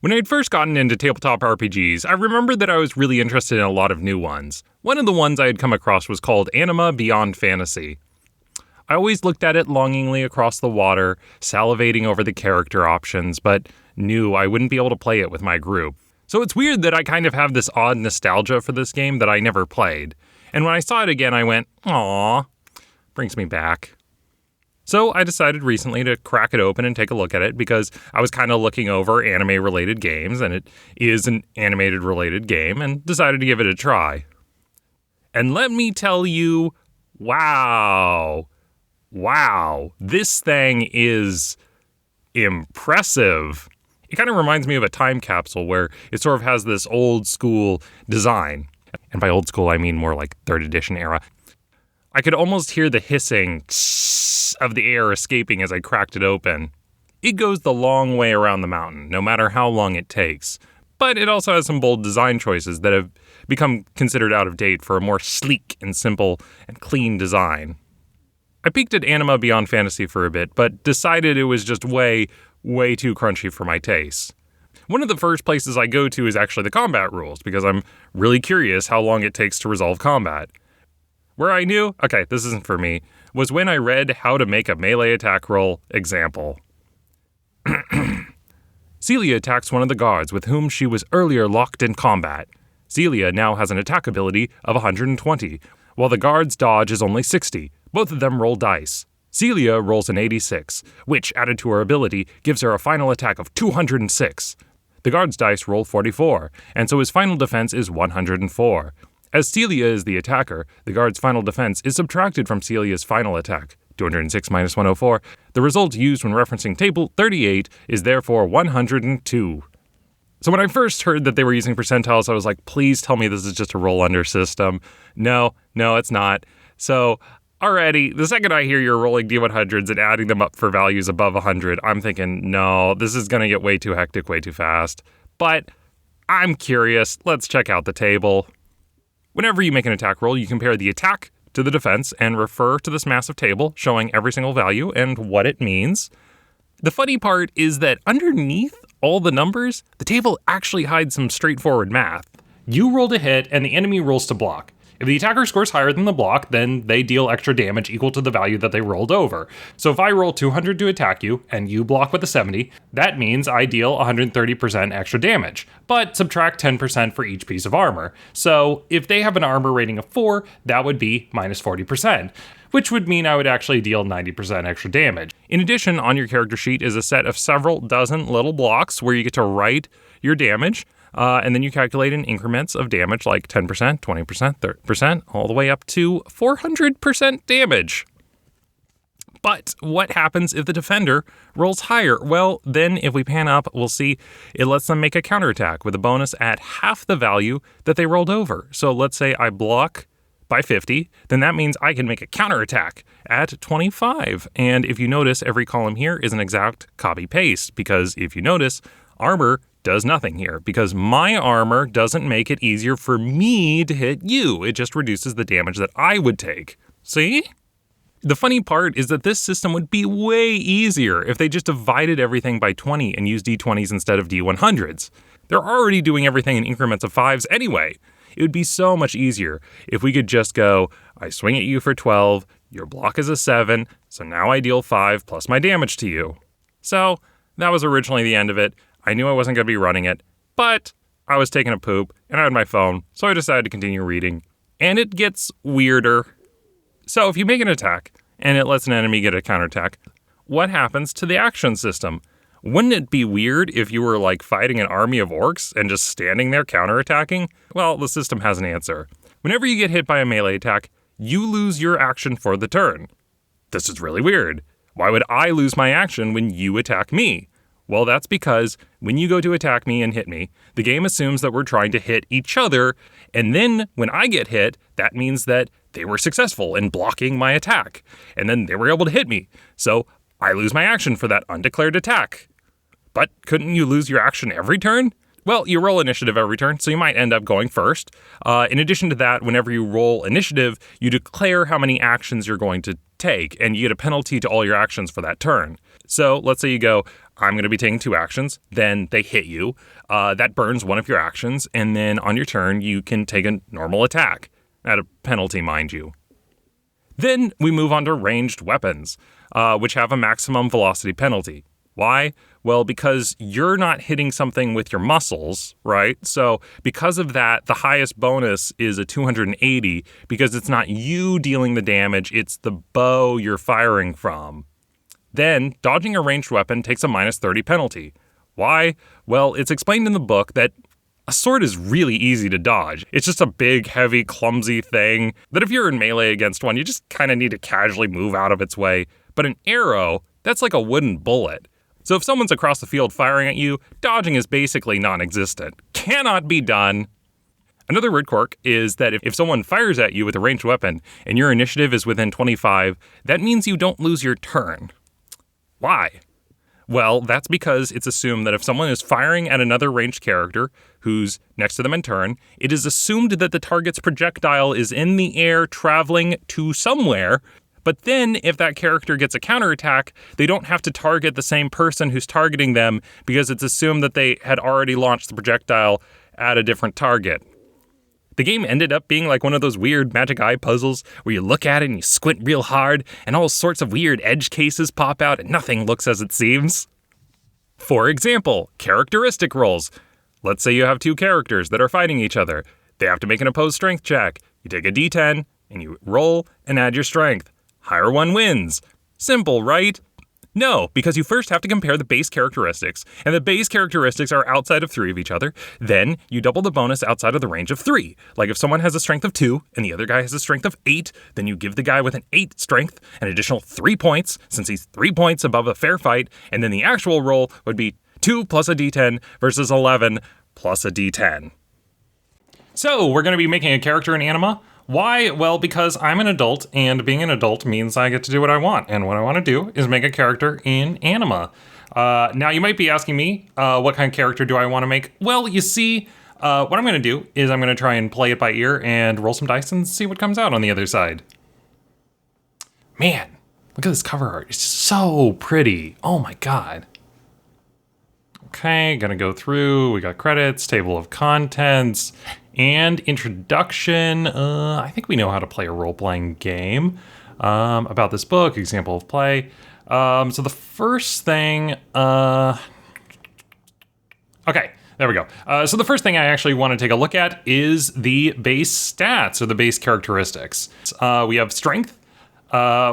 When I had first gotten into tabletop RPGs, I remembered that I was really interested in a lot of new ones. One of the ones I had come across was called Anima Beyond Fantasy. I always looked at it longingly across the water, salivating over the character options, but knew I wouldn't be able to play it with my group. So it's weird that I kind of have this odd nostalgia for this game that I never played. And when I saw it again, I went, "Aww," brings me back. So I decided recently to crack it open and take a look at it because I was kind of looking over anime-related games, and it is an animated-related game, and decided to give it a try. And let me tell you, wow, this thing is impressive. It kind of reminds me of a time capsule where it sort of has this old-school design. And by old school, I mean more like 3rd edition era. I could almost hear the hissing of the air escaping as I cracked it open. It goes the long way around the mountain, no matter how long it takes. But it also has some bold design choices that have become considered out of date for a more sleek and simple and clean design. I peeked at Anima Beyond Fantasy for a bit, but decided it was just way too crunchy for my taste. One of the first places I go to is actually the combat rules, because I'm really curious how long it takes to resolve combat. Where I knew, okay, this isn't for me, was when I read How to Make a Melee Attack Roll example. Celia attacks one of the guards with whom she was earlier locked in combat. Celia now has an attack ability of 120, while the guard's dodge is only 60. Both of them roll dice. Celia rolls an 86, which, added to her ability, gives her a final attack of 206. The guard's dice roll 44, and so his final defense is 104. As Celia is the attacker, the guard's final defense is subtracted from Celia's final attack, 206 minus 104. The result used when referencing table 38 is therefore 102. So when I first heard that they were using percentiles, I was like, please tell me this is just a roll-under system. No, it's not. So already, the second I hear you're rolling D100s and adding them up for values above 100, I'm thinking, no, this is going to get way too hectic, way too fast. But I'm curious. Let's check out the table. Whenever you make an attack roll, you compare the attack to the defense and refer to this massive table showing every single value and what it means. The funny part is that underneath all the numbers, the table actually hides some straightforward math. You roll to hit and the enemy rolls to block. If the attacker scores higher than the block, then they deal extra damage equal to the value that they rolled over. So if I roll 200 to attack you, and you block with a 70, that means I deal 130% extra damage, but subtract 10% for each piece of armor. So if they have an armor rating of 4, that would be minus 40%, which would mean I would actually deal 90% extra damage. In addition, on your character sheet is a set of several dozen little blocks where you get to write your damage, and then you calculate in increments of damage like 10%, 20%, 30%, all the way up to 400% damage. But what happens if the defender rolls higher? Well, then if we pan up, we'll see it lets them make a counterattack with a bonus at half the value that they rolled over. So let's say I block by 50, then that means I can make a counterattack at 25. And if you notice, every column here is an exact copy-paste, because if you notice, armor does nothing here, because my armor doesn't make it easier for me to hit you. It just reduces the damage that I would take. See? The funny part is that this system would be way easier if they just divided everything by 20 and used D20s instead of D100s. They're already doing everything in increments of 5s anyway. It would be so much easier if we could just go, I swing at you for 12, your block is a 7, so now I deal 5 plus my damage to you. So that was originally the end of it. I knew I wasn't going to be running it, but I was taking a poop and I had my phone, so I decided to continue reading. And it gets weirder. So if you make an attack and it lets an enemy get a counterattack, what happens to the action system? Wouldn't it be weird if you were like fighting an army of orcs and just standing there counterattacking? Well, the system has an answer. Whenever you get hit by a melee attack, you lose your action for the turn. This is really weird. Why would I lose my action when you attack me? Well, that's because when you go to attack me and hit me, the game assumes that we're trying to hit each other, and then when I get hit, that means that they were successful in blocking my attack, and then they were able to hit me, so I lose my action for that undeclared attack. But couldn't you lose your action every turn? Well, you roll initiative every turn, so you might end up going first. In addition to that, whenever you roll initiative, you declare how many actions you're going to take, and you get a penalty to all your actions for that turn. So let's say you go, I'm going to be taking 2 actions, then they hit you. That burns one of your actions, and then on your turn, you can take a normal attack, at a penalty, mind you. Then we move on to ranged weapons, which have a maximum velocity penalty. Why? Well, because you're not hitting something with your muscles, right? So because of that, the highest bonus is a 280 because it's not you dealing the damage, it's the bow you're firing from. Then, dodging a ranged weapon takes a minus 30 penalty. Why? Well, it's explained in the book that a sword is really easy to dodge. It's just a big, heavy, clumsy thing that if you're in melee against one, you just kind of need to casually move out of its way. But an arrow, that's like a wooden bullet. So if someone's across the field firing at you, dodging is basically non-existent. Cannot be done. Another weird quirk is that if someone fires at you with a ranged weapon and your initiative is within 25, that means you don't lose your turn. Why? Well, that's because it's assumed that if someone is firing at another ranged character who's next to them in turn, it is assumed that the target's projectile is in the air traveling to somewhere. But then if that character gets a counterattack, they don't have to target the same person who's targeting them because it's assumed that they had already launched the projectile at a different target. The game ended up being like one of those weird magic eye puzzles where you look at it and you squint real hard and all sorts of weird edge cases pop out and nothing looks as it seems. For example, characteristic rolls. Let's say you have 2 characters that are fighting each other. They have to make an opposed strength check. You take a d10 and you roll and add your strength. Higher one wins. Simple, right? No, because you first have to compare the base characteristics, and the base characteristics are outside of 3 of each other. Then you double the bonus outside of the range of 3. Like if someone has a strength of 2 and the other guy has a strength of 8, then you give the guy with an 8 strength an additional 3 points, since he's 3 points above a fair fight, and then the actual roll would be 2 plus a d10 versus 11 plus a d10. So we're going to be making a character in Anima. Why? Well, because I'm an adult, and being an adult means I get to do what I want. And what I want to do is make a character in Anima. Now, you might be asking me, what kind of character do I want to make? Well, you see, what I'm going to do is I'm going to try and play it by ear and roll some dice and see what comes out on the other side. Man, look at this cover art. It's so pretty. Oh my god. Okay, gonna go through. We got credits, table of contents, and introduction. I think we know how to play a role-playing game. About this book, example of play. So the first thing... Okay, there we go. So the first thing I actually want to take a look at is the base stats, or the base characteristics. We have strength,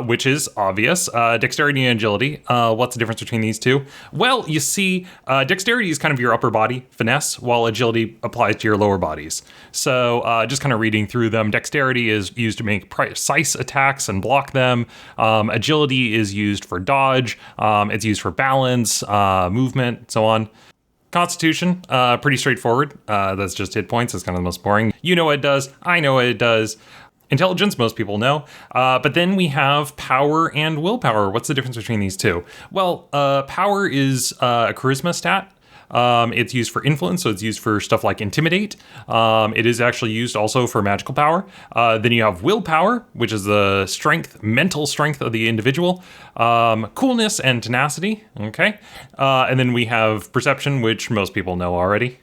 which is obvious. Dexterity and agility. What's the difference between these two? Well, you see, dexterity is kind of your upper body finesse, while agility applies to your lower bodies. So just kind of reading through them, dexterity is used to make precise attacks and block them. Agility is used for dodge. It's used for balance, movement, so on. Constitution, pretty straightforward. That's just hit points. It's kind of the most boring. You know what it does. I know what it does. Intelligence, most people know. But then we have power and willpower. What's the difference between these two? Well, power is a charisma stat. It's used for influence, so it's used for stuff like intimidate. It is actually used also for magical power. Then you have willpower, which is the strength, mental strength of the individual. Coolness and tenacity, okay? And then we have perception, which most people know already.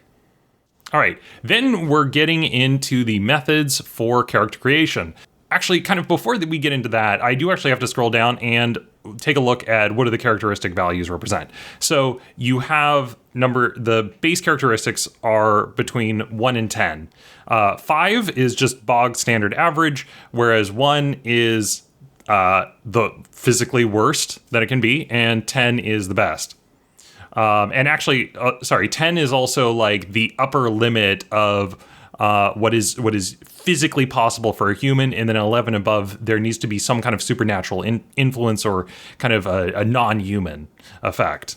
All right, then we're getting into the methods for character creation. Actually, kind of before we get into that, I do actually have to scroll down and take a look at what do the characteristic values represent. So you have the base characteristics are between 1 and 10. 5 is just bog standard average, whereas 1 is the physically worst that it can be, and 10 is the best. And actually, 10 is also like the upper limit of what is physically possible for a human, and then 11 above, there needs to be some kind of supernatural influence or kind of a non-human effect.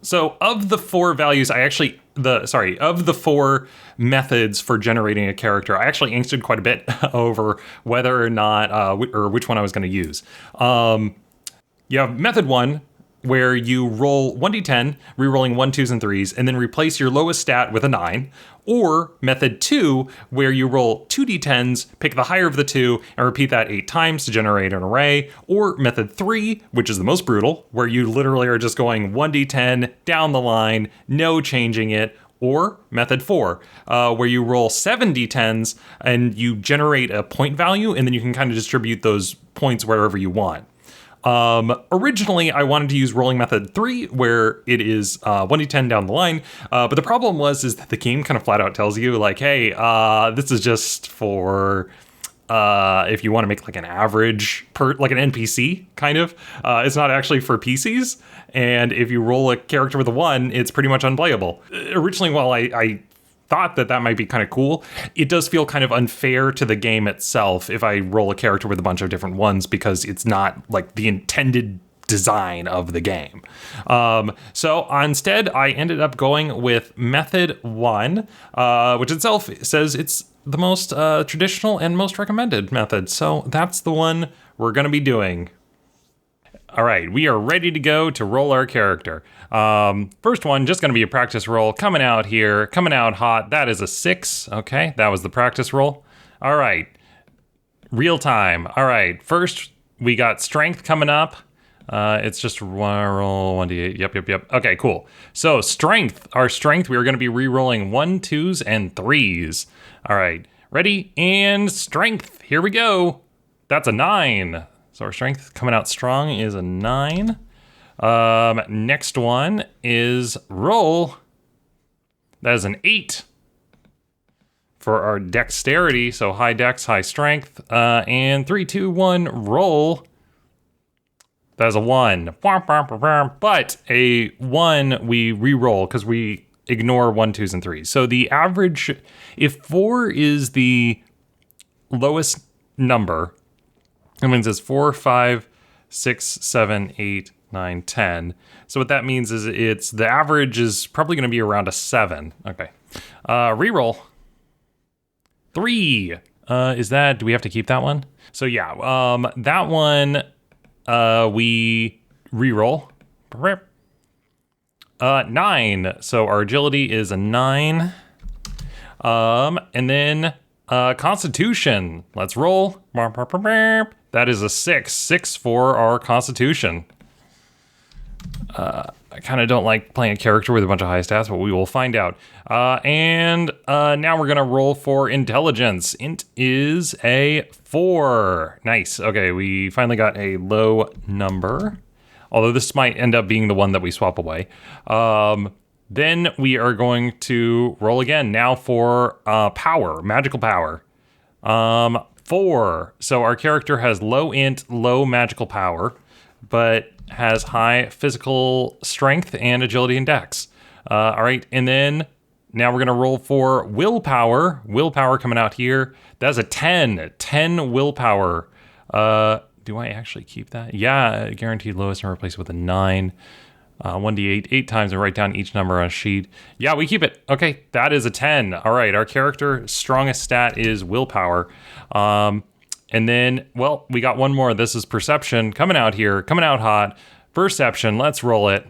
So of the 4 values, of the 4 methods for generating a character, I actually angsted quite a bit over whether or not, or which one I was going to use. You have method 1, where you roll 1d10, rerolling 1, 2s, and 3s, and then replace your lowest stat with a 9. Or method 2, where you roll 2d10s, pick the higher of the two, and repeat that 8 times to generate an array. Or method 3, which is the most brutal, where you literally are just going 1d10 down the line, no changing it. Or method 4, where you roll 7 d10s and you generate a point value, and then you can kind of distribute those points wherever you want. Originally, I wanted to use rolling method 3, where it is 1d10 down the line, but the problem is that the game kind of flat out tells you, like, hey, this is just for if you want to make like an average like an NPC kind of. It's not actually for PCs, and if you roll a character with a 1, it's pretty much unplayable. Originally, while I thought that might be kind of cool, it does feel kind of unfair to the game itself if I roll a character with a bunch of different 1s, because it's not like the intended design of the game. So instead, I ended up going with method 1, which itself says it's the most traditional and most recommended method. So that's the one we're going to be doing. All right, we are ready to go to roll our character. First one, just going to be a practice roll. Coming out here, coming out hot. That is a 6. Okay, that was the practice roll. All right, real time. All right, first we got strength coming up. It's just one roll, 1d8. Yep. Okay, cool. So strength, our strength, we are going to be re-rolling 1, 2s, and 3s. All right, ready? And strength, here we go. That's a 9. So our strength coming out strong is a 9. Next one is roll. That is an 8 for our dexterity. So high dex, high strength. And 3, 2, 1, roll. That is a 1. But a 1 we re-roll because we ignore 1, 2s, and 3s. So the average, if 4 is the lowest number, it means it's 4, 5, 6, 7, 8, 9, 10. So what that means is it's the average is probably going to be around a 7. Okay. Reroll. 3. Is that, do we have to keep that one? So yeah, that one, we reroll. 9. So our agility is a 9. And then Constitution. Let's roll. That is a 6. 6 for our Constitution. I kind of don't like playing a character with a bunch of high stats, but we will find out. And now we're going to roll for Intelligence. Int is a 4. Nice. Okay, we finally got a low number. Although this might end up being the one that we swap away. Then we are going to roll again. Now for power, magical power. 4. So our character has low int, low magical power, but has high physical strength and agility and dex. All right, and then now we're going to roll for willpower. Willpower coming out here. That's a 10. 10 willpower. Do I actually keep that? Yeah, guaranteed lowest and replace it with a 9. 1d8, 8 times, and write down each number on a sheet. Yeah, we keep it. Okay, that is a 10. All right, our character strongest stat is willpower. And then, well, we got one more. This is perception coming out here, coming out hot. Perception, let's roll it.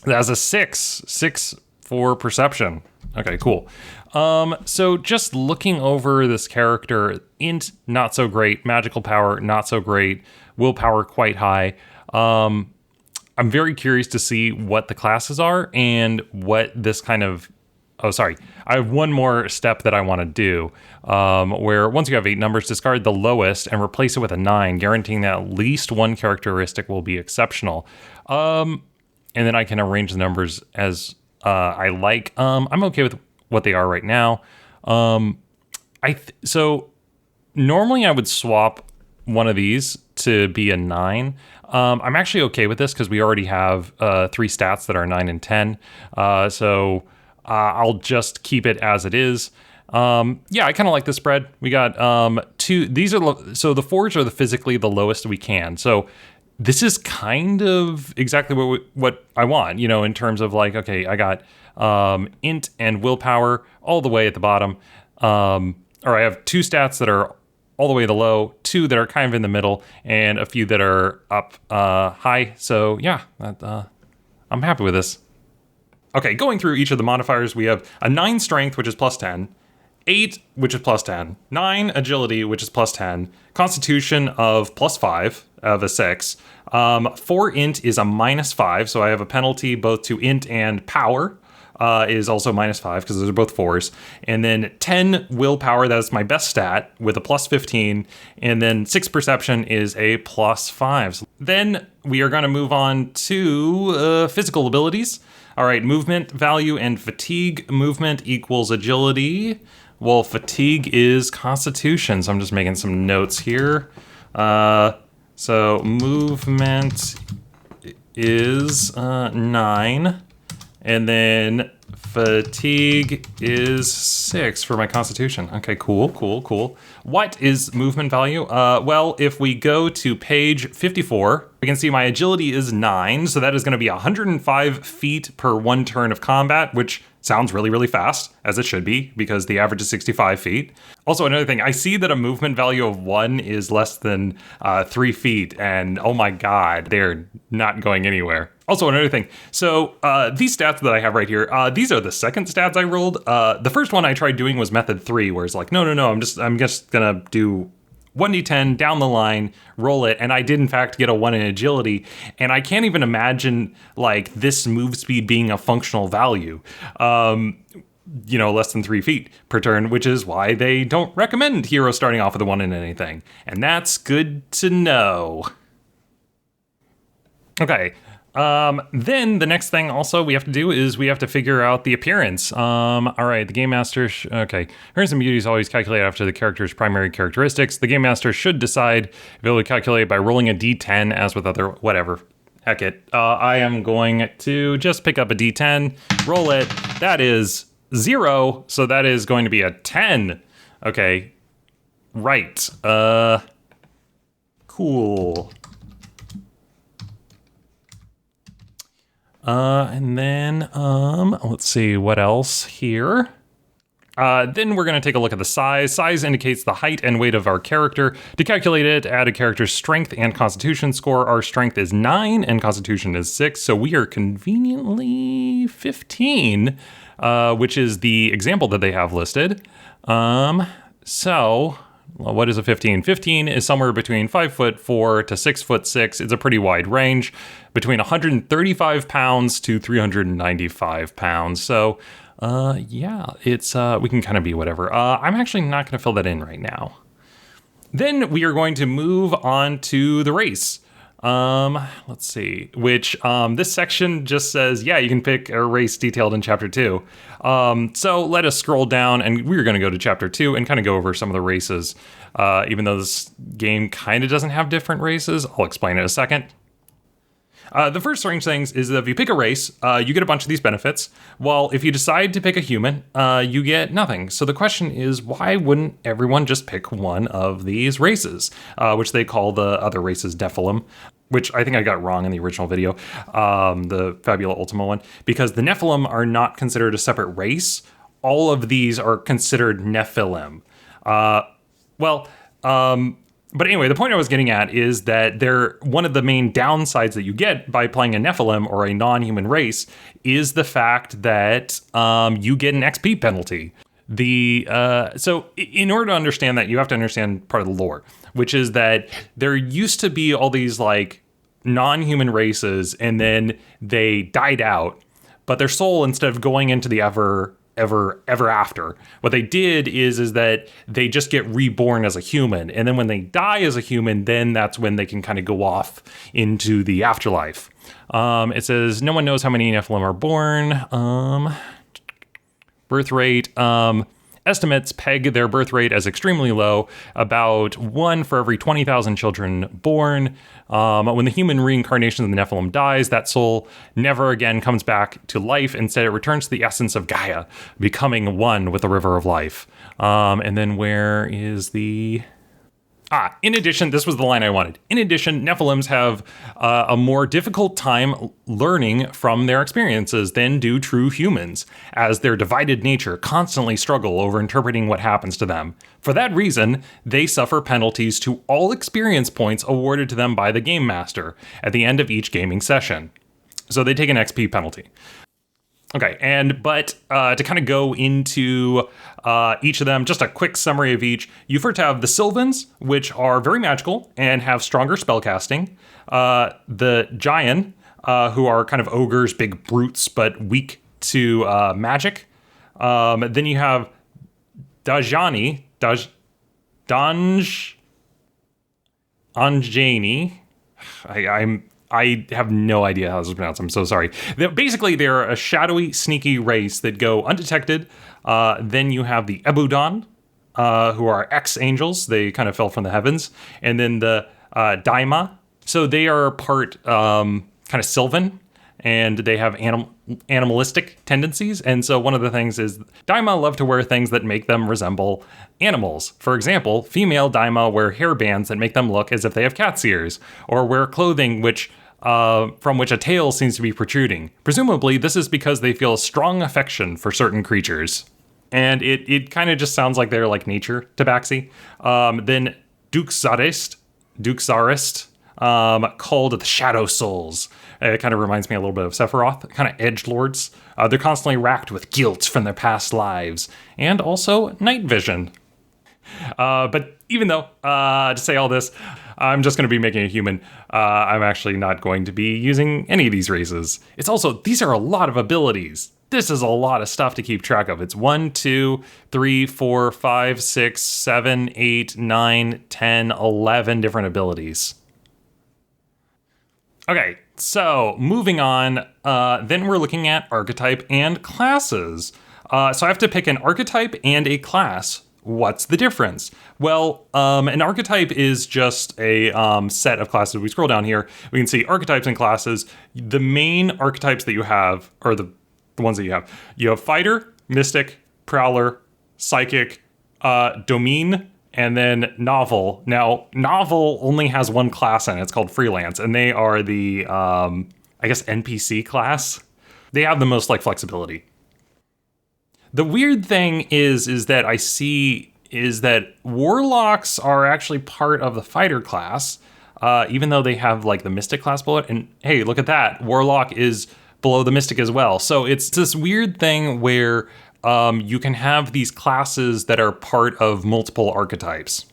That's a 6. 6 for perception. Okay, cool. So just looking over this character, int, not so great. Magical power, not so great. Willpower, quite high. I'm very curious to see what the classes are and what this kind of... Oh, sorry. I have one more step that I want to do, where once you have 8 numbers, discard the lowest and replace it with a 9, guaranteeing that at least one characteristic will be exceptional. And then I can arrange the numbers as I like. I'm okay with what they are right now. So normally I would swap one of these to be a 9. I'm actually okay with this because we already have 3 stats that are 9 and 10. So I'll just keep it as it is. Yeah, I kind of like the spread. We got 2. These are so the 4s are physically the lowest we can. So this is kind of exactly what I want, you know, in terms of like, okay, I got int and willpower all the way at the bottom. Or I have 2 stats that are all the way to low, 2 that are kind of in the middle, and a few that are up high. So yeah, I'm happy with this. Okay, going through each of the modifiers, we have a 9 strength, which is plus 10, 8, which is plus 10, 9 agility, which is plus 10, constitution of plus 5 of a 6, 4 int is a minus 5, so I have a penalty both to int and power. Is also minus 5 because those are both 4s. And then 10 willpower, that's my best stat, with a plus 15. And then 6 perception is a plus 5. So then we are going to move on to physical abilities. All right, movement value and fatigue. Movement equals agility. Well, fatigue is constitution. So I'm just making some notes here. So movement is 9. And then fatigue is 6 for my constitution. Okay, cool. What is movement value? Well, if we go to page 54, we can see my agility is 9. So that is going to be 105 feet per 1 turn of combat, which sounds really, really fast, as it should be, because the average is 65 feet. Also, another thing, I see that a movement value of 1 is less than 3 feet, and oh my god, they're not going anywhere. Also, another thing, so these stats that I have right here, these are the second stats I rolled. The first one I tried doing was method 3, where it's like, no, I'm just gonna do 1d10 down the line, roll it, and I did in fact get a 1 in agility, and I can't even imagine like this move speed being a functional value. Less than 3 feet per turn, which is why they don't recommend heroes starting off with a 1 in anything. And that's good to know. Okay. Then the next thing also we have to do is we have to figure out the appearance. All right, the Game Master, okay. Appearance and beauty is always calculated after the character's primary characteristics. The Game Master should decide if it will calculate by rolling a d10 as with other, whatever. Heck it. I am going to just pick up a d10, roll it. That is 0, so that is going to be a 10. Okay, right. Cool. And then, let's see what else here. Then we're going to take a look at the size. Size indicates the height and weight of our character. To calculate it, add a character's strength and constitution score. Our strength is 9 and constitution is 6, so we are conveniently 15, which is the example that they have listed. Well, what is a 15? 15 is somewhere between 5'4" to 6'6". It's a pretty wide range, between 135 pounds to 395 pounds. So, yeah, it's we can kind of be whatever. I'm actually not going to fill that in right now. Then we are going to move on to the race. Let's see, which this section just says, yeah, you can pick a race detailed in chapter 2. So let us scroll down, and we're going to go to chapter 2 and kind of go over some of the races. Even though this game kind of doesn't have different races, I'll explain in a second. The first strange things is that if you pick a race, you get a bunch of these benefits. While if you decide to pick a human, you get nothing. So the question is, why wouldn't everyone just pick one of these races, which they call the other races Nephilim, which I think I got wrong in the original video, the Fabula Ultima one, because the Nephilim are not considered a separate race. All of these are considered Nephilim. But anyway, the point I was getting at is that they're one of the main downsides that you get by playing a Nephilim or a non-human race is the fact that you get an XP penalty. So in order to understand that, you have to understand part of the lore, which is that there used to be all these like non-human races, and then they died out, but their soul, instead of going into the ever after, what they did is that they just get reborn as a human, and then when they die as a human, then that's when they can kind of go off into the afterlife. It says no one knows how many Nephilim are born. Birth rate, estimates peg their birth rate as extremely low, about 1 for every 20,000 children born. When the human reincarnation of the Nephilim dies, that soul never again comes back to life. Instead, it returns to the essence of Gaia, becoming one with the river of life. And then where is the... In addition, this was the line I wanted. In addition, Nephilims have a more difficult time learning from their experiences than do true humans, as their divided nature constantly struggle over interpreting what happens to them. For that reason, they suffer penalties to all experience points awarded to them by the Game Master at the end of each gaming session. So they take an XP penalty. Okay, but to kind of go into each of them, just a quick summary of each. You first have the Sylvans, which are very magical and have stronger spellcasting. The Giant, who are kind of ogres, big brutes, but weak to magic. Then you have Dajani, Anjani. I have no idea how this is pronounced. I'm so sorry. Basically, they're a shadowy, sneaky race that go undetected. Then you have the Ebudon, who are ex-angels. They kind of fell from the heavens. And then the Daima. So they are part kind of Sylvan, and they have animalistic tendencies. And so one of the things is Daima love to wear things that make them resemble animals. For example, female Daima wear hairbands that make them look as if they have cat's ears, or wear clothing from which a tail seems to be protruding. Presumably, this is because they feel a strong affection for certain creatures. And it kind of just sounds like they're like nature tabaxi. Then Duxarist, called the Shadow Souls. It kind of reminds me a little bit of Sephiroth, kind of edgelords. They're constantly racked with guilt from their past lives, and also night vision. But even though, to say all this, I'm just going to be making a human, I'm actually not going to be using any of these races. It's also, these are a lot of abilities. This is a lot of stuff to keep track of. It's 1, 2, 3, 4, 5, 6, 7, 8, 9, 10, 11 different abilities. Okay, so moving on, then we're looking at archetype and classes. So I have to pick an archetype and a class. What's the difference? Well, an archetype is just a set of classes. We scroll down here, we can see archetypes and classes. The main archetypes that you have, or the ones that you have fighter, mystic, prowler, psychic, domain, and then novel. Now, novel only has one class in it. It's called freelance, and they are the, I guess, NPC class. They have the most flexibility. The weird thing is that I see is that warlocks are actually part of the fighter class, even though they have the mystic class below it. And hey, look at that. Warlock is below the mystic as well. So it's this weird thing where you can have these classes that are part of multiple archetypes.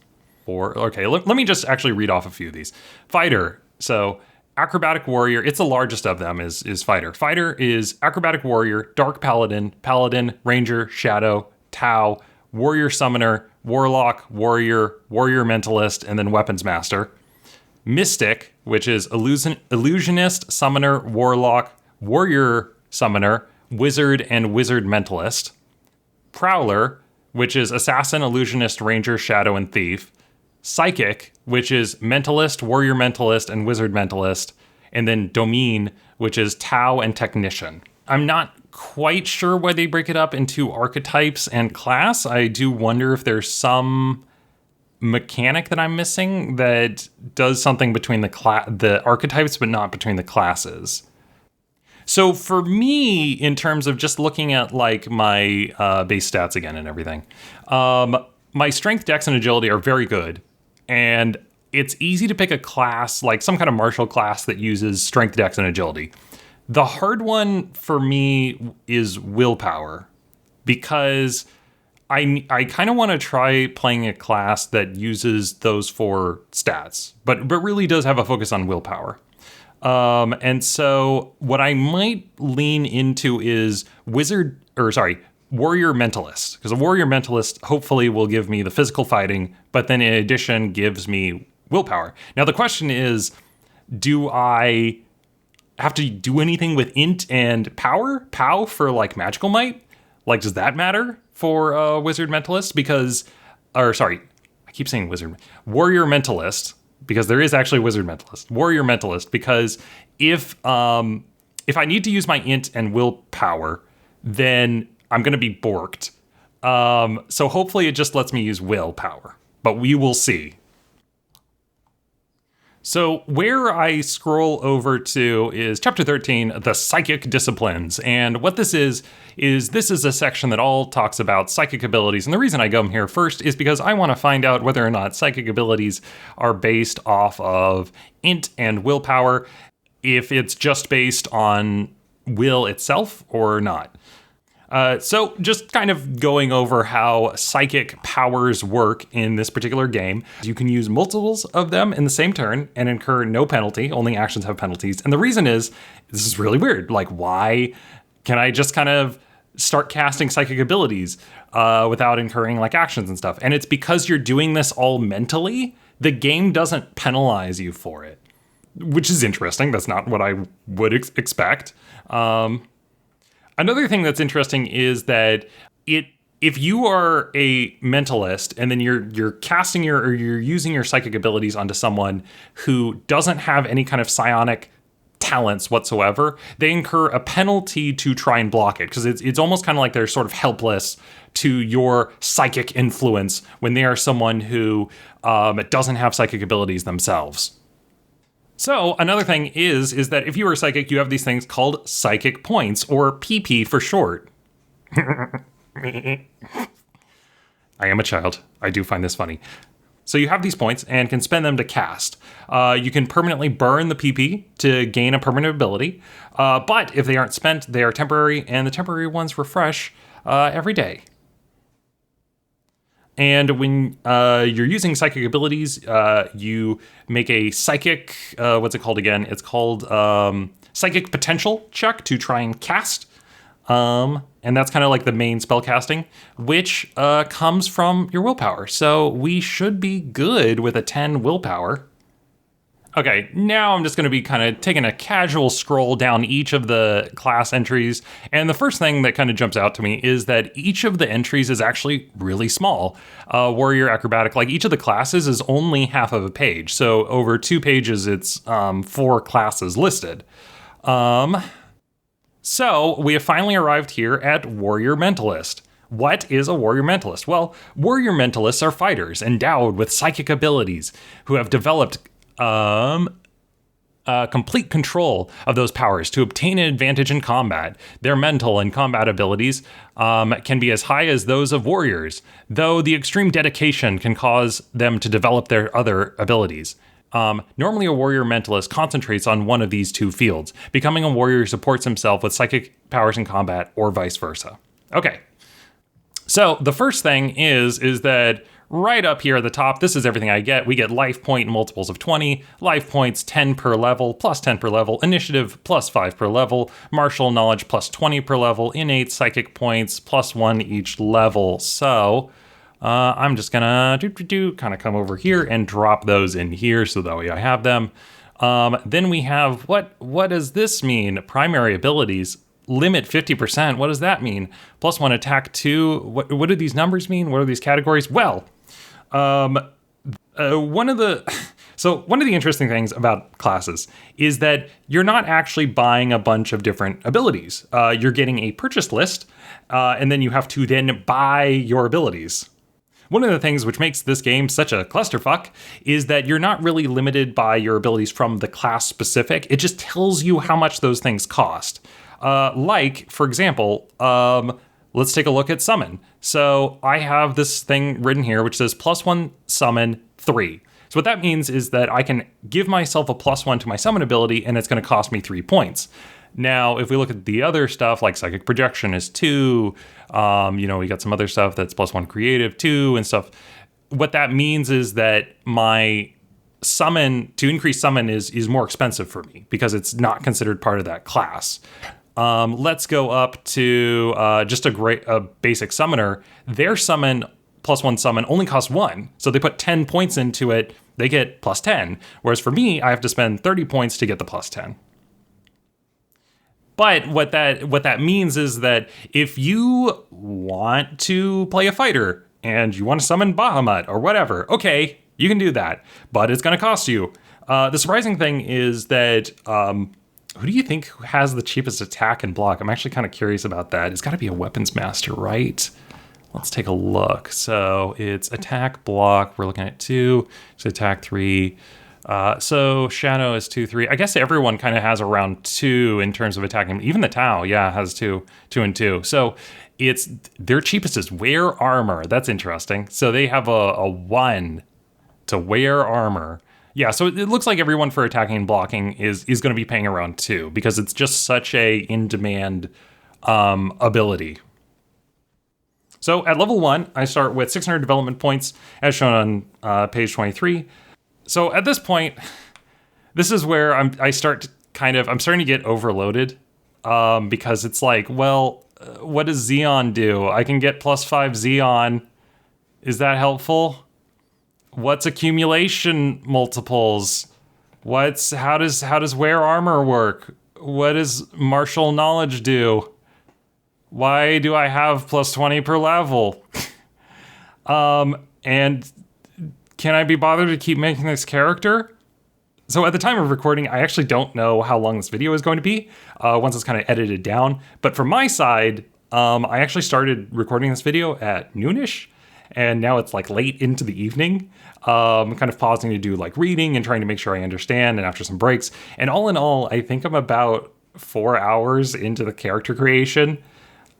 Let me just actually read off a few of these. Fighter. So acrobatic warrior, it's the largest of them, is fighter. Fighter is acrobatic warrior, dark paladin, ranger, shadow, Tau, warrior summoner, warlock, warrior mentalist, and then weapons master. Mystic, which is illusionist, summoner, warlock, warrior summoner, wizard, and wizard mentalist. Prowler, which is assassin, illusionist, ranger, shadow, and thief. Psychic, which is mentalist, warrior mentalist, and wizard mentalist. And then domain, which is Tau and technician. I'm not quite sure why they break it up into archetypes and class. I do wonder if there's some mechanic that I'm missing that does something between the archetypes, but not between the classes. So for me, in terms of just looking at my base stats again and everything, my strength, dex, and agility are very good. And it's easy to pick a class, like some kind of martial class that uses strength, dex, and agility. The hard one for me is willpower, because I kind of want to try playing a class that uses those 4 stats, but really does have a focus on willpower. And so what I might lean into is warrior mentalist, because a warrior mentalist hopefully will give me the physical fighting, but then in addition gives me willpower. Now the question is, do I have to do anything with int and power? POW for magical might? Does that matter for wizard mentalist? I keep saying wizard. Warrior mentalist, because there is actually wizard mentalist. Warrior mentalist, because if I need to use my int and willpower, then I'm going to be borked. So hopefully it just lets me use willpower, but we will see. So where I scroll over to is chapter 13, the psychic disciplines. And what this is this is a section that all talks about psychic abilities. And the reason I come here first is because I want to find out whether or not psychic abilities are based off of int and willpower, if it's just based on will itself or not. So just kind of going over how psychic powers work in this particular game. You can use multiples of them in the same turn and incur no penalty. Only actions have penalties. And the reason is, this is really weird. Like, why can I just kind of start casting psychic abilities without incurring like actions and stuff? And it's because you're doing this all mentally. The game doesn't penalize you for it, which is interesting. That's not what I would expect. Another thing that's interesting is that if you are a mentalist and then you're casting you're using your psychic abilities onto someone who doesn't have any kind of psionic talents whatsoever, they incur a penalty to try and block it, because it's almost kind of like they're sort of helpless to your psychic influence when they are someone who doesn't have psychic abilities themselves. So another thing is that if you are psychic, you have these things called psychic points, or PP for short. I am a child. I do find this funny. So you have these points and can spend them to cast. You can permanently burn the PP to gain a permanent ability. But if they aren't spent, they are temporary, and the temporary ones refresh every day. And when you're using psychic abilities, you make a psychic, what's it called again? It's called psychic potential check to try and cast. And that's kind of like the main spell casting, which comes from your willpower. So we should be good with a 10 willpower. Okay, now I'm just going to be kind of taking a casual scroll down each of the class entries. And the first thing that kind of jumps out to me is that each of the entries is actually really small. Warrior, Acrobatic, like each of the classes is only half of a page. So over 2 pages, it's 4 classes listed. So we have finally arrived here at Warrior Mentalist. What is a Warrior Mentalist? Well, Warrior Mentalists are fighters endowed with psychic abilities who have developed complete control of those powers to obtain an advantage in combat. Their mental and combat abilities can be as high as those of warriors, though the extreme dedication can cause them to develop their other abilities. Normally, a warrior mentalist concentrates on one of these 2 fields, becoming a warrior who supports himself with psychic powers in combat, or vice versa. Okay, so the first thing is that right up here at the top, this is everything I get. We get life point multiples of 20, life points 10 per level, plus 10 per level, initiative plus 5 per level, martial knowledge plus 20 per level, innate psychic points plus 1 each level. So I'm just gonna kind of come over here and drop those in here so that way I have them. Then we have, what does this mean? Primary abilities. Limit 50%. What does that mean? Plus 1 attack 2. What do these numbers mean? What are these categories? Well, one of the interesting things about classes is that you're not actually buying a bunch of different abilities. You're getting a purchase list, and then you have to then buy your abilities. One of the things which makes this game such a clusterfuck is that you're not really limited by your abilities from the class specific. It just tells you how much those things cost. Like, for example, let's take a look at summon. So I have this thing written here which says +1 summon 3. So what that means is that I can give myself a +1 to my summon ability, and it's going to cost me 3 points. Now, if we look at the other stuff, like psychic projection is 2, we got some other stuff that's +1 creative 2 and stuff. What that means is that my summon, to increase summon, is more expensive for me because it's not considered part of that class. Let's go up to just a basic summoner. Their summon, +1 summon, only costs 1. So they put 10 points into it, they get +10. Whereas for me, I have to spend 30 points to get the +10. But what that means is that if you want to play a fighter and you want to summon Bahamut or whatever, okay, you can do that, but it's going to cost you. The surprising thing is that who do you think has the cheapest attack and block? I'm actually kind of curious about that. It's got to be a weapons master, right? Let's take a look. So it's attack, block. We're looking at 2. It's attack 3. So Shadow is 2, 3. I guess everyone kind of has around 2 in terms of attacking. Even the Tau, has 2, 2, and 2. So it's their cheapest is wear armor. That's interesting. So they have a 1 to wear armor. Yeah, so it looks like everyone for attacking and blocking is going to be paying around 2 because it's just such a in-demand ability. So at level 1, I start with 600 development points as shown on page 23. So at this point, this is where I'm starting to get overloaded because it's like, well, what does Zeon do? I can get +5 Zeon. Is that helpful? What's accumulation multiples? How does wear armor work? What does martial knowledge do? Why do I have +20 per level? And can I be bothered to keep making this character? So at the time of recording, I actually don't know how long this video is going to be once it's kind of edited down. But from my side, I actually started recording this video at noonish, and now it's like late into the evening. Kind of pausing to do like reading and trying to make sure I understand, and after some breaks. And all in all, I think I'm about 4 hours into the character creation.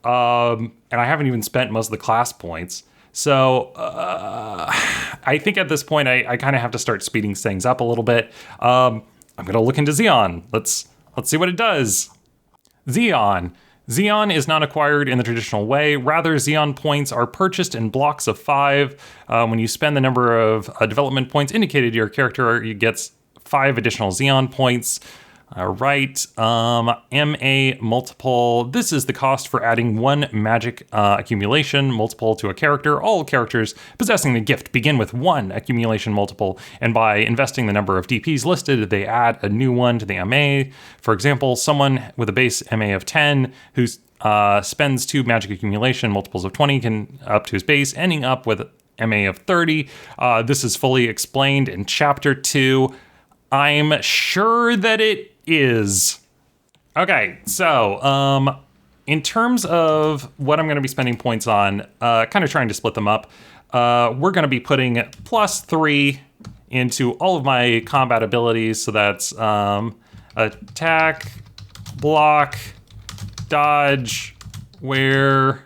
And I haven't even spent most of the class points. So I think at this point, I kind of have to start speeding things up a little bit. I'm going to look into Zeon. Let's see what it does. Zeon. Zeon is not acquired in the traditional way. Rather, Zeon points are purchased in blocks of 5. When you spend the number of development points indicated, your character gets 5 additional Zeon points. All right, MA multiple. This is the cost for adding 1 magic accumulation multiple to a character. All characters possessing the gift begin with 1 accumulation multiple, and by investing the number of DPs listed, they add a new one to the MA. For example, someone with a base MA of 10 who spends 2 magic accumulation multiples of 20 can up to his base, ending up with MA of 30. This is fully explained in Chapter 2. I'm sure that it is. Okay, so in terms of what I'm going to be spending points on, kind of trying to split them up, we're going to be putting +3 into all of my combat abilities. So that's attack, block, dodge, wear.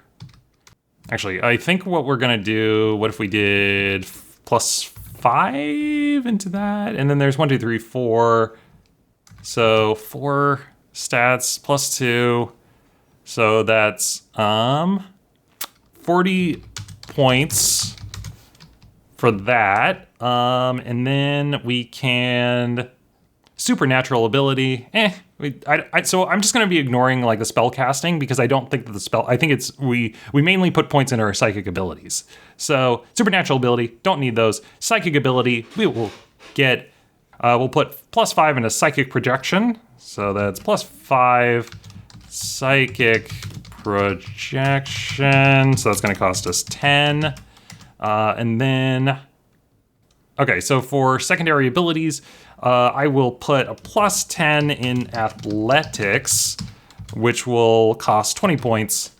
Actually, I think what we're going to do, what if we did +5 into that? And then there's 1, 2, 3, 4. So 4 stats +2. So that's 40 points for that. And then we can supernatural ability. So I'm just going to be ignoring like the spell casting because I don't think that the spell. I think it's we mainly put points in our psychic abilities. So supernatural ability, don't need those. Psychic ability, we will get. We'll put +5 into psychic projection. So that's +5 psychic projection. So that's going to cost us 10. And then, okay, so for secondary abilities, I will put a +10 in athletics, which will cost 20 points.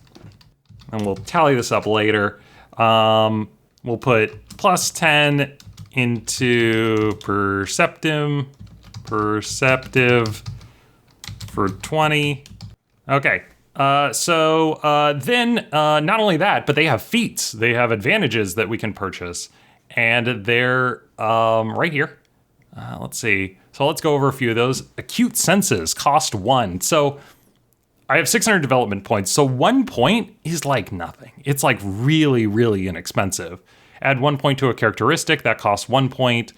And we'll tally this up later. We'll put +10 into perceptive for 20. Okay. Then not only that, but they have feats. They have advantages that we can purchase. And they're right here. Let's see. So let's go over a few of those. Acute senses cost 1. So I have 600 development points. So 1 point is like nothing. It's like really, really inexpensive. Add 1 point to a characteristic, that costs 1 point.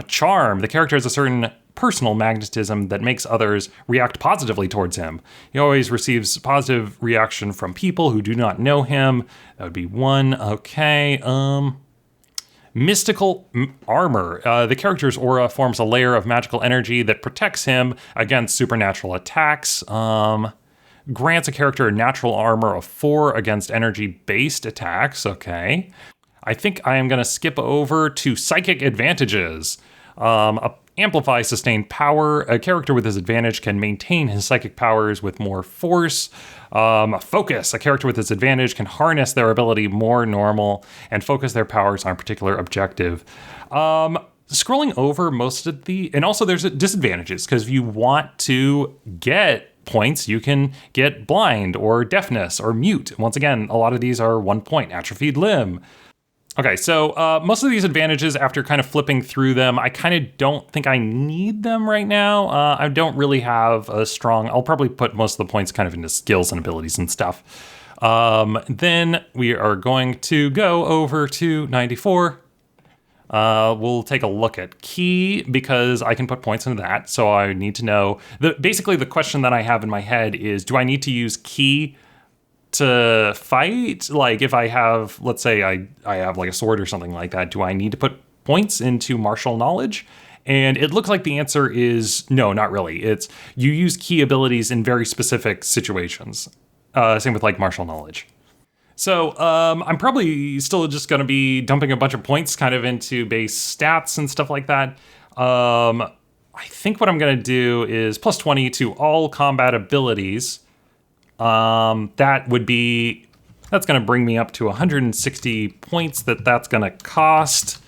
Charm, the character has a certain personal magnetism that makes others react positively towards him. He always receives positive reaction from people who do not know him. That would be 1. Okay. Mystical armor. The character's aura forms a layer of magical energy that protects him against supernatural attacks. Grants a character a natural armor of 4 against energy-based attacks. Okay. I think I am going to skip over to psychic advantages. Amplify sustained power. A character with this advantage can maintain his psychic powers with more force. Focus. A character with this advantage can harness their ability more normal and focus their powers on a particular objective. scrolling over most of and also there's disadvantages, because if you want to get points, you can get blind or deafness or mute. Once again, a lot of these are 1 point, atrophied limb. Okay, so most of these advantages, after kind of flipping through them, I kind of don't think I need them right now. I don't really have a strong, I'll probably put most of the points kind of into skills and abilities and stuff. Then we are going to go over to 94. We'll take a look at key, because I can put points into that. So I need to know, basically the question that I have in my head is, do I need to use key to fight? Like if I have, let's say I have like a sword or something like that, do I need to put points into martial knowledge? And it looks like the answer is no, not really. It's you use key abilities in very specific situations. Same with like martial knowledge. So I'm probably still just going to be dumping a bunch of points kind of into base stats and stuff like that. I think what I'm going to do is plus 20 to all combat abilities. That's going to bring me up to 160 points that's going to cost.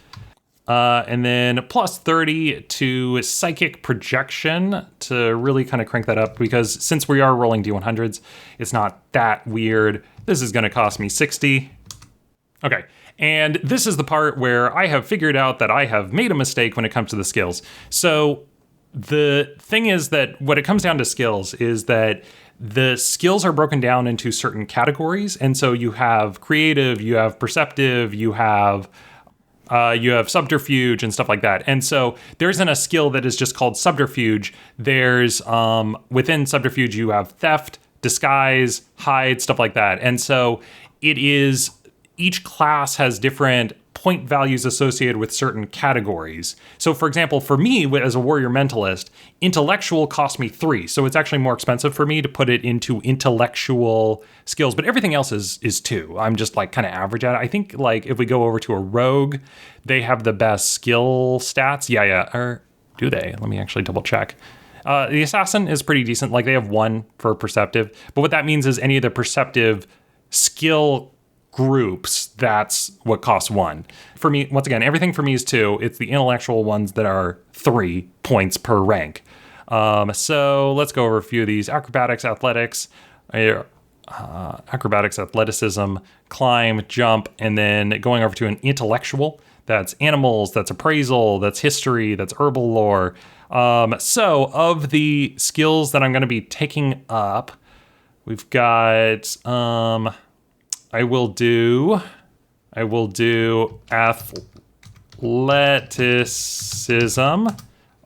And then plus 30 to psychic projection to really kind of crank that up, because since we are rolling D100s, it's not that weird. This is going to cost me 60. Okay, and this is the part where I have figured out that I have made a mistake when it comes to the skills. So the thing is that what it comes down to skills is that the skills are broken down into certain categories. And so you have creative, you have perceptive, you have subterfuge and stuff like that. And so there isn't a skill that is just called subterfuge. There's within subterfuge, you have theft, disguise, hide, stuff like that. And so each class has different point values associated with certain categories. So for example, for me as a warrior mentalist, intellectual cost me 3. So it's actually more expensive for me to put it into intellectual skills, but everything else is 2. I'm just like kind of average at it. I think like if we go over to a rogue, they have the best skill stats. Yeah. Or do they? Let me actually double check. The assassin is pretty decent. Like they have 1 for perceptive, but what that means is any of the perceptive skill groups, that's what costs 1. For me, once again, everything for me is 2. It's the intellectual ones that are 3 points per rank. So let's go over a few of these. Acrobatics, athletics, athleticism, climb, jump, and then going over to an intellectual. That's animals, that's appraisal, that's history, that's herbal lore. So of the skills that I'm going to be taking up, we've got... I will do athleticism.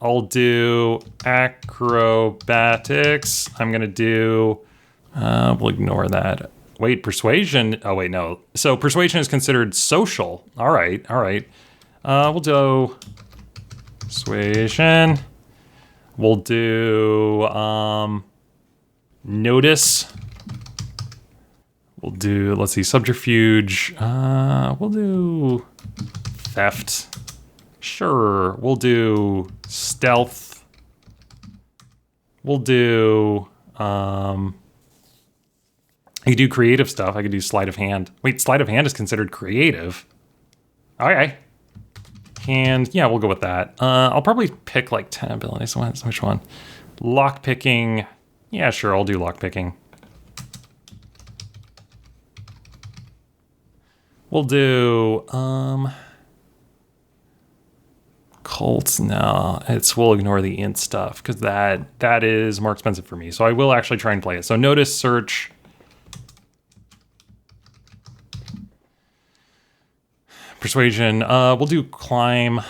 I'll do acrobatics. I'm going to do, we'll ignore that. Wait, persuasion. Oh, wait, no. So persuasion is considered social. All right. We'll do persuasion. We'll do notice. We'll do, let's see, subterfuge. We'll do theft. Sure. We'll do stealth. We'll do, I could do creative stuff. I could do sleight of hand. Wait, sleight of hand is considered creative. Okay. And yeah, we'll go with that. I'll probably pick like 10 abilities. Which one? Lock picking. Yeah, sure. I'll do lock picking. We'll do, cults. No, we'll ignore the int stuff because that is more expensive for me. So I will actually try and play it. So notice, search. Persuasion. We'll do climb.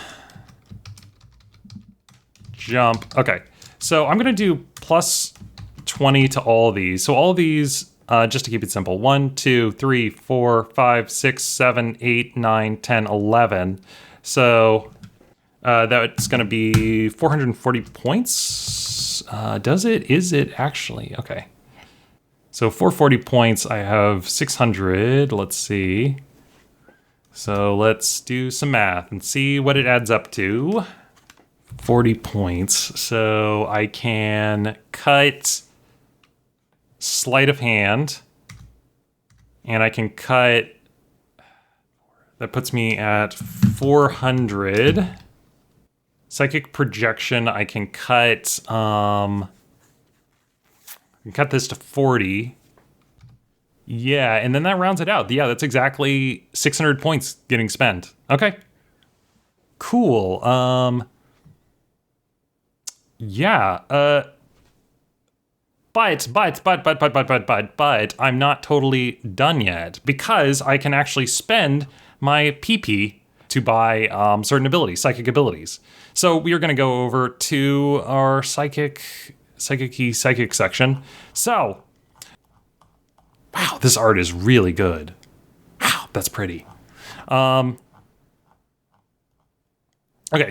Jump. Okay. So I'm going to do plus 20 to all of these. So all of these, just to keep it simple, 1, 2, 3, 4, 5, 6, 7, 8, 9, 10, 11. So that's going to be 440 points. Does it? Is it actually? Okay. So 440 points. I have 600. Let's see. So let's do some math and see what it adds up to. 40 points. So I can cut sleight of hand, and I can cut, that puts me at 400. Psychic projection, I can cut this to 40. Yeah, and then that rounds it out. Yeah, that's exactly 600 points getting spent. Okay. Cool. Yeah. But I'm not totally done yet because I can actually spend my PP to buy certain abilities, psychic abilities. So we are going to go over to our psychic section. So, wow, this art is really good. Wow, that's pretty. Okay,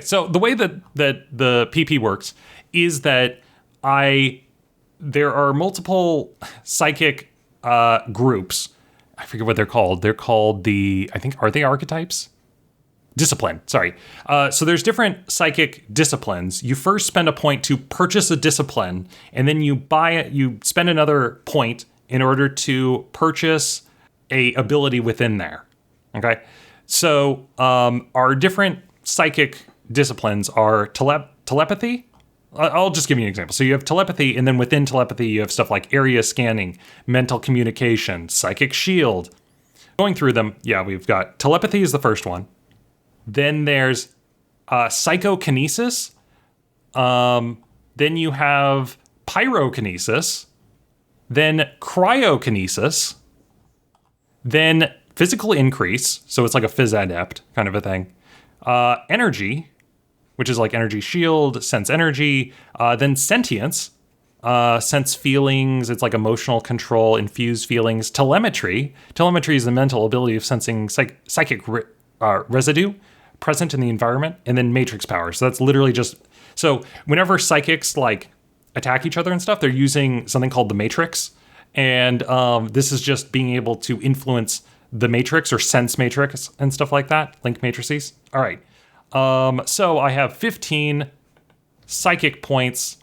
so the way that the PP works is that there are multiple psychic groups. I forget what they're called. They're called are they archetypes? Discipline, sorry. So there's different psychic disciplines. You first spend a point to purchase a discipline, and then you spend another point in order to purchase a ability within there. Okay? So our different psychic disciplines are telepathy. I'll just give you an example. So you have telepathy, and then within telepathy, you have stuff like area scanning, mental communication, psychic shield. Going through them, yeah, we've got telepathy is the first one. Then there's psychokinesis. Then you have pyrokinesis. Then cryokinesis. Then physical increase. So it's like a phys adept kind of a thing. Energy, which is like energy shield, sense energy. Then sentience. Sense feelings. It's like emotional control, infused feelings. Telemetry. Telemetry is the mental ability of sensing psychic residue present in the environment. And then matrix power. So that's literally just... So whenever psychics like attack each other and stuff, they're using something called the matrix. And this is just being able to influence the matrix or sense matrix and stuff like that. Link matrices. All right. So I have 15 psychic points,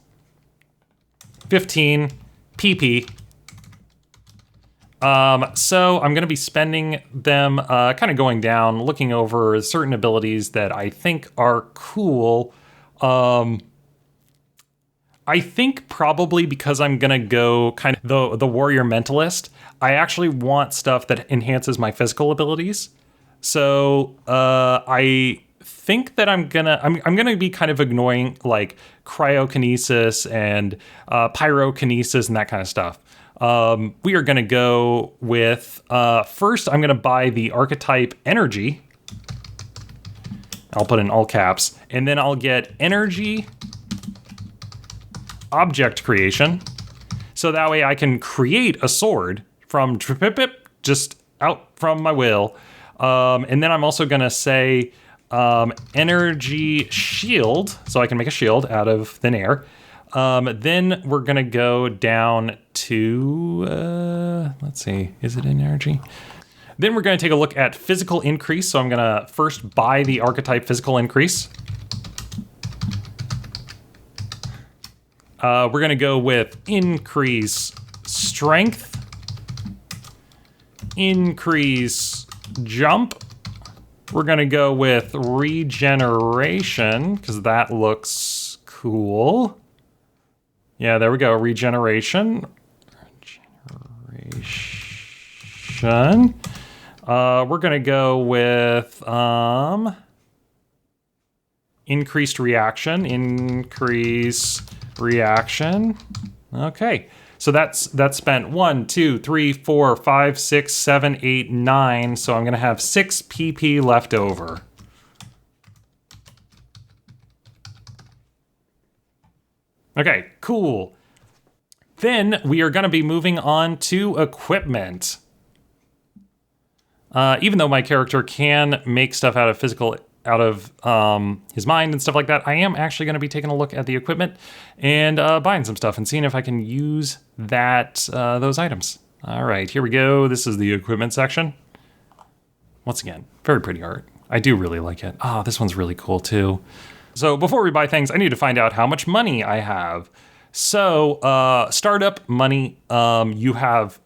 15 PP. So I'm going to be spending them, kind of going down, looking over certain abilities that I think are cool. I think probably because I'm going to go kind of the warrior mentalist, I actually want stuff that enhances my physical abilities. So, I think that I'm gonna be kind of ignoring like cryokinesis and pyrokinesis and that kind of stuff. We are gonna go with first. I'm gonna buy the archetype energy. I'll put in all caps, and then I'll get energy object creation, so that way I can create a sword from just out from my will. And then I'm also gonna say energy shield, so I can make a shield out of thin air. Then we're gonna go down to, let's see, is it in energy? Then we're gonna take a look at physical increase. So I'm gonna first buy the archetype physical increase. We're gonna go with increase strength, increase jump. We're gonna go with regeneration, because that looks cool. Yeah, there we go, regeneration. We're gonna go with increased reaction, increase reaction. Okay, so that's spent 1, 2, 3, 4, 5, 6, 7, 8, 9. So I'm gonna have 6 PP left over. Okay, cool. Then we are gonna be moving on to equipment. Even though my character can make stuff out of his mind and stuff like that, I am actually going to be taking a look at the equipment and buying some stuff and seeing if I can use those items. All right, here we go. This is the equipment section. Once again, very pretty art. I do really like it. Oh, this one's really cool too. So before we buy things, I need to find out how much money I have. So startup money, you have,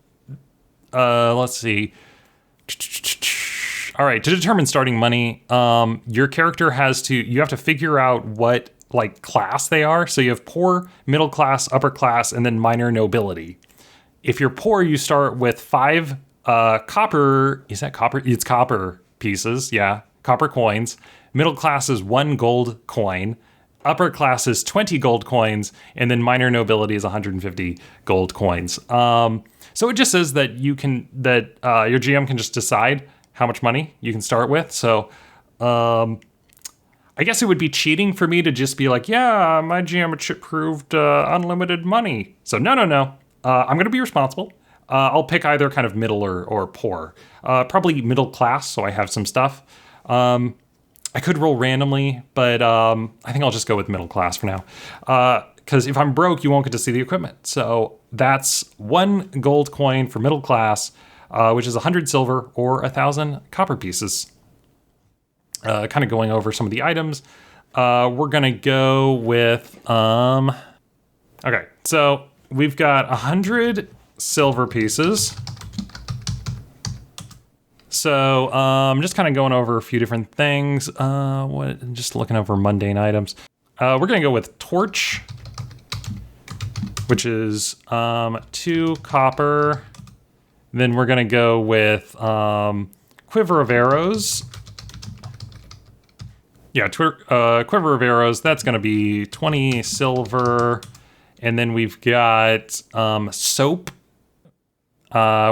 let's see, All right, to determine starting money, your character you have to figure out what like class they are. So you have poor, middle class, upper class, and then minor nobility. If you're poor, you start with 5 copper. Is that copper? It's copper pieces. Yeah, copper coins. Middle class is 1 gold coin. Upper class is 20 gold coins, and then minor nobility is 150 gold coins. So it just says that your GM can just decide how much money you can start with. So I guess it would be cheating for me to just be like, yeah, my GM approved unlimited money. So no. I'm going to be responsible. I'll pick either kind of middle or poor. Probably middle class, so I have some stuff. I could roll randomly, but I think I'll just go with middle class for now. Because if I'm broke, you won't get to see the equipment. So that's 1 gold coin for middle class, which is 100 silver or 1,000 copper pieces. Kind of going over some of the items. We're going to go with... Okay, so we've got 100 silver pieces. So I'm just kind of going over a few different things. Just looking over mundane items. We're going to go with torch, which is 2 copper. Then we're going to go with quiver of arrows. Yeah, quiver of arrows. That's going to be 20 silver. And then we've got soap,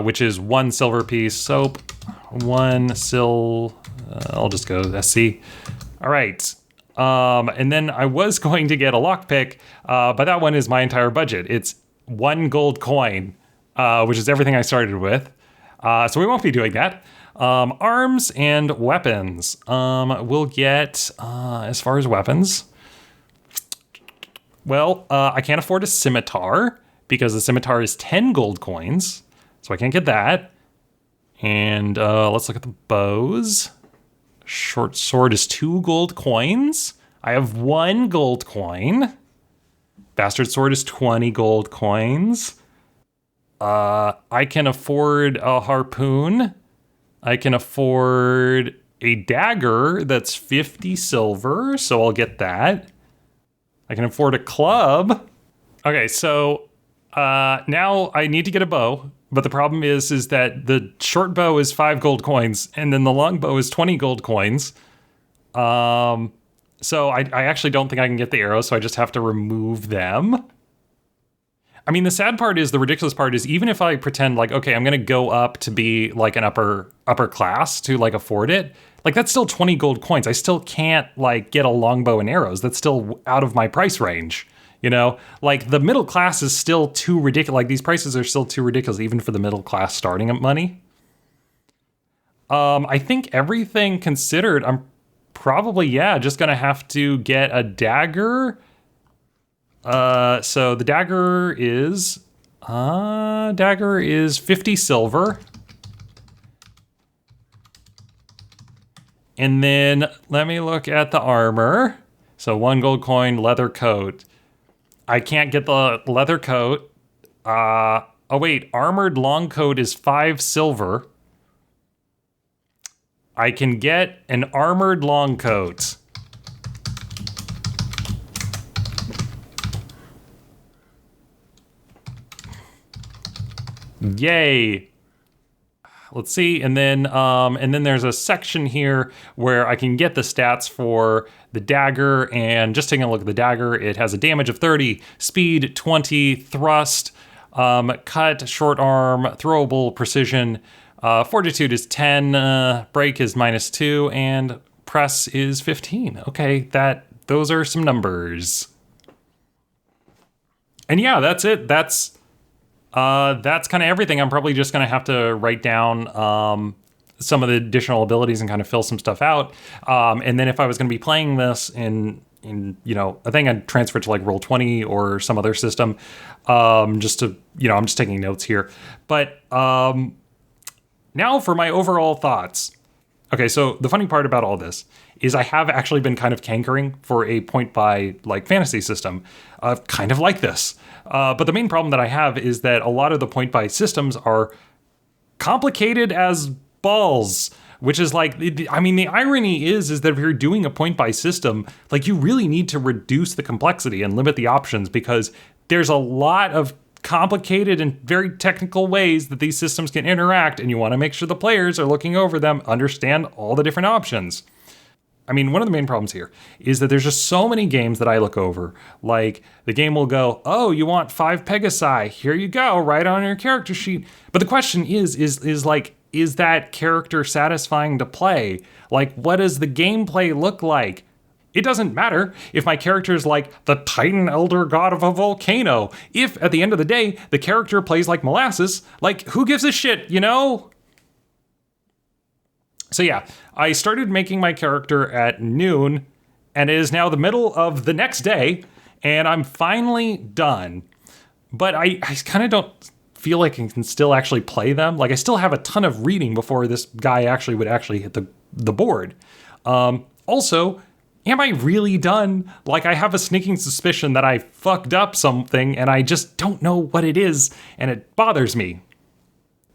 which is 1 silver piece. Soap, 1 I'll just go SC. All right. And then I was going to get a lockpick, but that one is my entire budget. It's 1 gold coin, which is everything I started with. So we won't be doing that. Arms and weapons. We'll get, as far as weapons, well, I can't afford a scimitar because the scimitar is 10 gold coins, so I can't get that. And let's look at the bows. Short sword is 2 gold coins. I have 1 gold coin. Bastard sword is 20 gold coins. I can afford a harpoon. I can afford a dagger that's 50 silver, so I'll get that. I can afford a club. Okay, so now I need to get a bow, but the problem is that the short bow is 5 gold coins, and then the long bow is 20 gold coins. So I actually don't think I can get the arrows, so I just have to remove them. I mean, the sad part is, the ridiculous part is, even if I pretend like, okay, I'm going to go up to be like an upper class to like afford it, like that's still 20 gold coins. I still can't like get a longbow and arrows. That's still out of my price range. You know, like the middle class is still too ridiculous. Like these prices are still too ridiculous, even for the middle class starting at money. I think everything considered, I'm probably, just going to have to get a dagger. So the dagger is 50 silver. And then let me look at the armor. So 1 gold coin, leather coat. I can't get the leather coat. Oh wait, armored long coat is 5 silver. I can get an armored long coat. Yay. Let's see, and then there's a section here where I can get the stats for the dagger, and just taking a look at the dagger, it has a damage of 30, speed 20, thrust, cut, short arm, throwable, precision, fortitude is 10, break is -2, and press is 15. Okay, those are some numbers. And yeah, that's it. That's kind of everything. I'm probably just going to have to write down some of the additional abilities and kind of fill some stuff out. And then if I was going to be playing this in I think I'd transfer it to like Roll20 or some other system, just to, I'm just taking notes here. But now for my overall thoughts. Okay, so the funny part about all this is I have actually been kind of cankering for a point buy like fantasy system, kind of like this. But the main problem that I have is that a lot of the point buy systems are complicated as balls, which is like, I mean, the irony is that if you're doing a point-buy system, like you really need to reduce the complexity and limit the options, because there's a lot of complicated and very technical ways that these systems can interact, and you want to make sure the players are looking over them, understand all the different options. I mean, one of the main problems here is that there's just so many games that I look over. Like, the game will go, oh, you want 5 Pegasi, here you go, right on your character sheet. But the question is that character satisfying to play? Like, what does the gameplay look like? It doesn't matter if my character is like the Titan Elder God of a volcano. If, at the end of the day, the character plays like molasses, like, who gives a shit, you know? So yeah, I started making my character at noon, and it is now the middle of the next day, and I'm finally done. But I kind of don't feel like I can still actually play them. Like, I still have a ton of reading before this guy would actually hit the board. Also, am I really done? Like, I have a sneaking suspicion that I fucked up something, and I just don't know what it is, and it bothers me.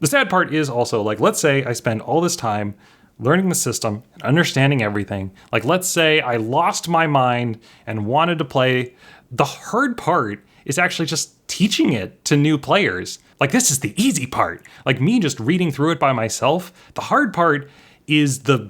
The sad part is also, like, let's say I spend all this time learning the system and understanding everything. Like, let's say I lost my mind and wanted to play. The hard part is actually just teaching it to new players. Like, this is the easy part. Like, me just reading through it by myself. The hard part is the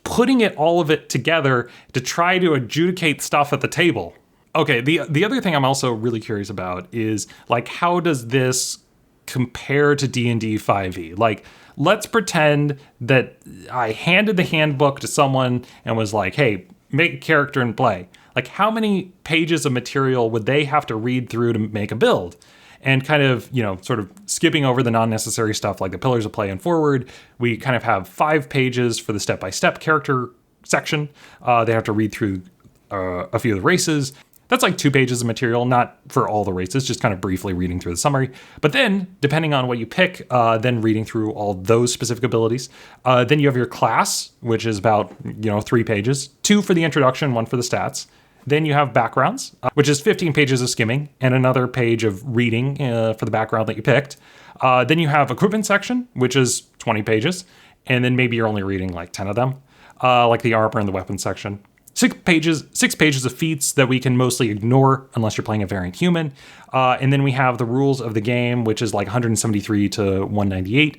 putting all of it together to try to adjudicate stuff at the table. Okay, the other thing I'm also really curious about is, like, how does this compare to D&D 5e? Like, let's pretend that I handed the handbook to someone and was like, hey, make a character and play. Like, how many pages of material would they have to read through to make a build? And kind of, you know, sort of skipping over the non-necessary stuff like the pillars of play and forward, we kind of have 5 pages for the step-by-step character section. They have to read through a few of the races. That's like 2 pages of material, not for all the races, just kind of briefly reading through the summary. But then, depending on what you pick, then reading through all those specific abilities. Then you have your class, which is about, 3 pages. 2 for the introduction, 1 for the stats. Then you have backgrounds, which is 15 pages of skimming and another page of reading for the background that you picked. Then you have equipment section, which is 20 pages. And then maybe you're only reading like 10 of them, like the armor and the weapons section. 6 pages of feats that we can mostly ignore unless you're playing a variant human. And then we have the rules of the game, which is like 173 to 198,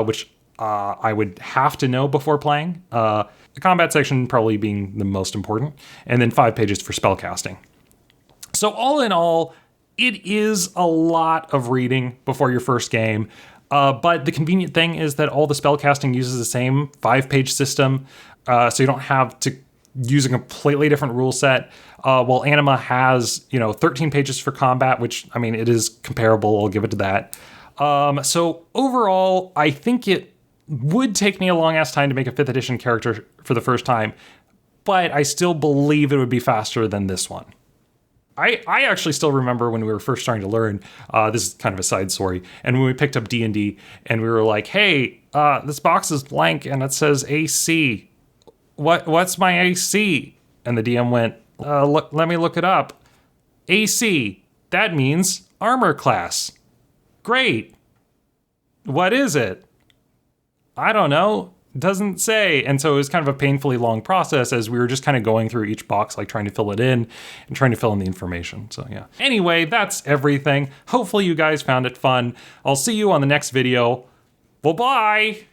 which I would have to know before playing. The combat section probably being the most important. And then 5 pages for spellcasting. So all in all, it is a lot of reading before your first game. But the convenient thing is that all the spellcasting uses the same 5-page system. So you don't have to use a completely different rule set. While Anima has, 13 pages for combat, which, I mean, it is comparable. I'll give it to that. So overall, I think it would take me a long ass time to make a 5th edition character for the first time, but I still believe it would be faster than this one. I actually still remember when we were first starting to learn, this is kind of a side story, and when we picked up D&D and we were like, hey, this box is blank and it says AC. What's my AC? And the DM went, let me look it up. AC, that means armor class. Great. What is it? I don't know. Doesn't say. And so it was kind of a painfully long process as we were just kind of going through each box, like trying to fill it in and trying to fill in the information. So yeah. Anyway, that's everything. Hopefully you guys found it fun. I'll see you on the next video. Well, bye.